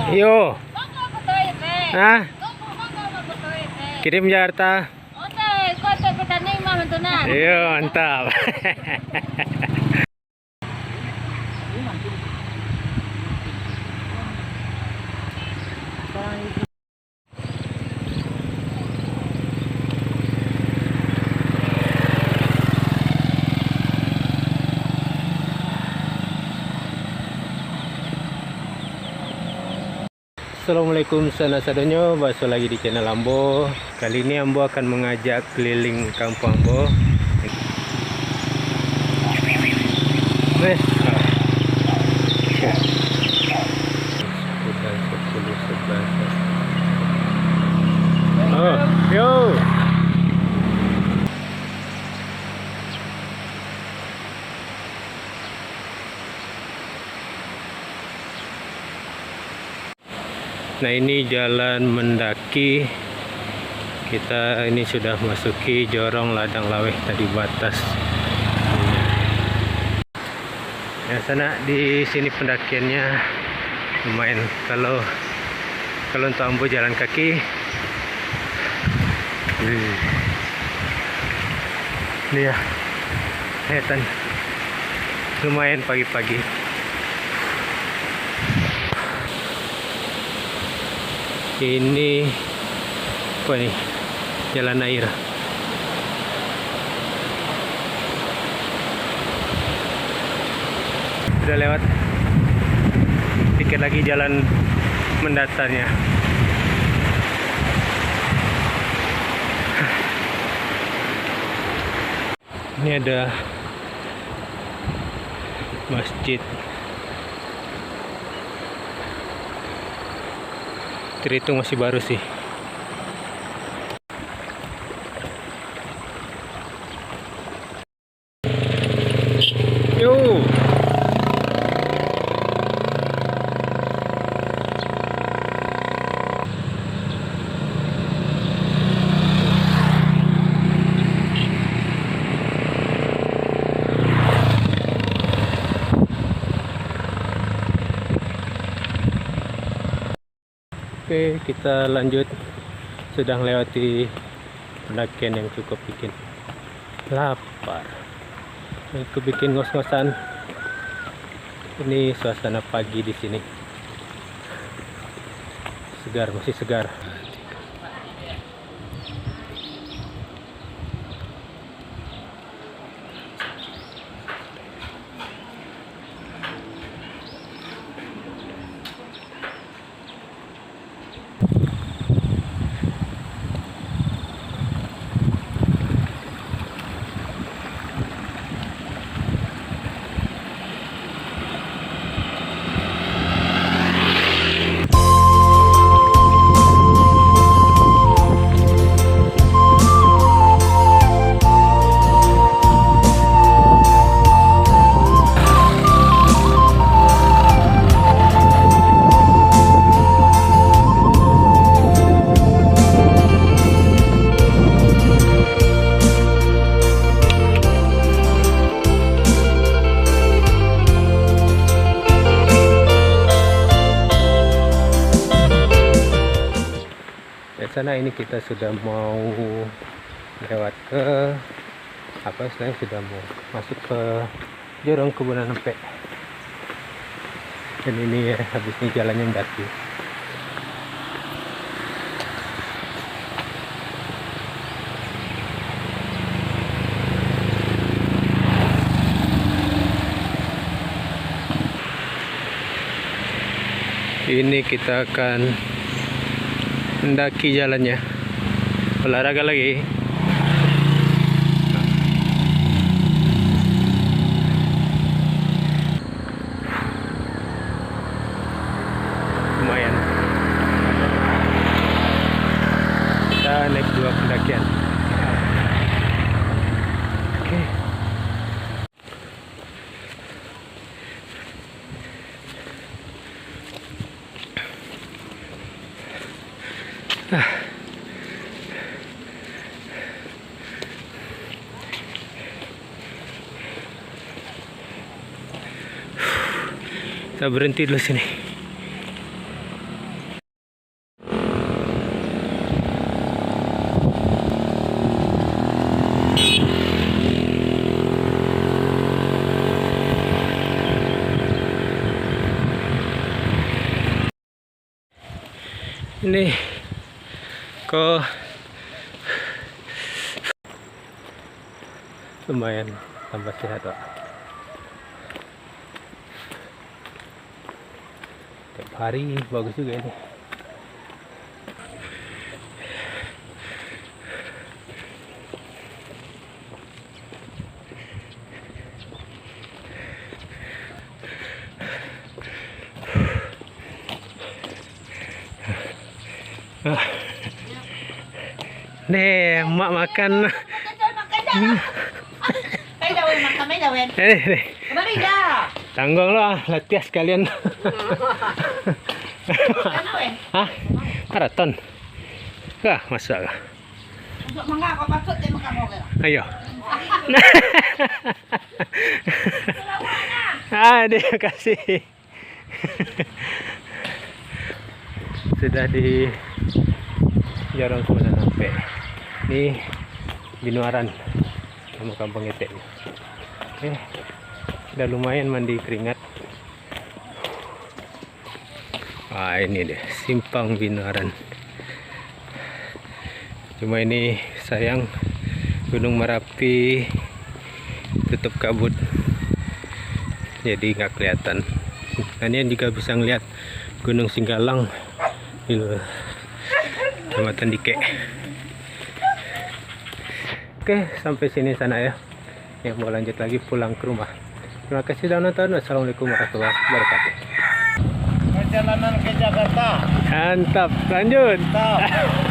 Yo. Hah? Kirim Jakarta. Yo, mantap. Assalamualaikum sana-sadonyo, basuh lagi di channel Ambo. Kali ini Ambo akan mengajak keliling kampung Ambo. Oh, yo. Nah, ini jalan mendaki. Kita ini sudah masuki Jorong Ladang Laweh tadi batas. Ya, sana di sini pendakiannya lumayan. Kalau untuk Ambo jalan kaki. Ini ya, kelihatan lumayan pagi-pagi. Ini apa nih? Jalan air. Sudah lewat dikit lagi jalan mendatarnya. Ini ada masjid. Terhitung masih baru sih. Yo. Oke, kita lanjut. Sudah melewati pendakian yang cukup bikin lapar. Aku bikin ngos-ngosan. Ini suasana pagi di sini. Segar, masih segar. Sana ini kita sudah mau lewat ke apa istilahnya, sudah mau masuk ke Jorong Kebunan Empek. Dan ini ya, habis ini jalannya mendaki. Ini kita akan mendaki jalannya, olahraga lagi. Lumayan. Kita naik 2 pendakian. Oke. Kita berhenti dulu sini. Ini kok lumayan tambah sehat, Pak. Tiap hari bagus juga ini. Nih, mak makan. Nih. Tanggung lo, latihan sekalian. Hah? Maraton. Kah, masa kah? Ayo. Dia kasih. Sudah di jarang sudah sampai. Ini Binuaran, nama kampung Etek. Oke, udah lumayan mandi keringat. Ini deh simpang Binuaran. Cuma ini sayang Gunung Merapi tutup kabut, jadi nggak kelihatan. Kalian juga bisa ngeliat Gunung Singgalang di Kecamatan Dike. Oke, sampai sini sana ya. Yang mau lanjut lagi pulang ke rumah. Terima kasih sudah nonton. Wassalamualaikum warahmatullahi wabarakatuh. Perjalanan ke Jakarta. Mantap, lanjut. Mantap.